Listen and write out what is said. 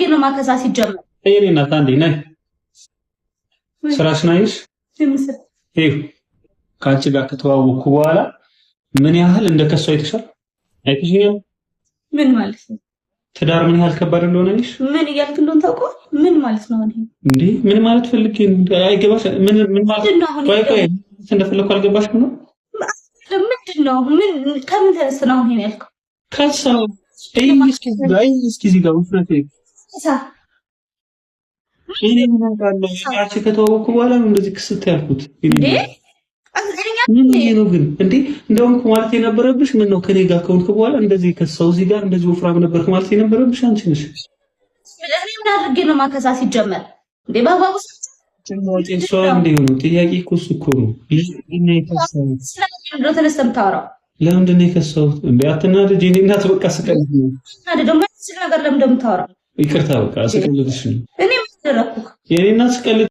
አድርጌ ነው ማከሳ ሲጀመር እኔ እናት አንዴ ነይ ስራሽ ናይሽ ይሄ ካንቺ ጋር ከተዋወቅኩ በኋላ ምን ያህል እንደከሰው አይተሻል አይተሽኛል ምን ማለት ነው ትዳር ምን ያህል ከባድ እንደሆነ አይሽ ምን እያልክ እንደሆነ ታውቀው ምን ማለት ነው እንዴ ምን ማለት ፈልጌ አይገባሽ ምን ማለት ነው ቆይ እንደፈለኩ አልገባሽም ነው ምንድነው ምን ከምን ተነስተህ ነው ይሄን ያልከው ከሰው እስኪ እዚህ ጋር ውፍረቴ እኔ ምን አውቃለሁ ያቺ ከተዋወቅኩ በኋላ ነው እንደዚህ ክስት ያልኩት እንዴ ምን ነው ግን እንዴ እንደውም ማለት የነበረብሽ ምን ነው ከኔ ጋር ከሆንክ በኋላ እንደዚህ ከሰው እዚህ ጋር እንደዚህ ወፍራም ነበርክ ማለት የነበረብሽ አንቺ ነሽ እኔ ምን አድርጌ ነው ማከሳ ሲጀመር እንዴ ባባው ጭንቀት ሰው እንደሆነ ጥያቄ እኮ ነው ለምን ይከሳው ስለምን ተነስተህ ታወራው ለምንድን ነው የከሰው እንዴ አትናደጂ እኔ እናት በቃ ስቀልድ ነው አይደለም ማለት ነገር ለምን እንደምታወራው ይቅርታ በቃ ስቀልድሽ ነው እኔ ምን አደረኩ የኔ እናት ስቀልድ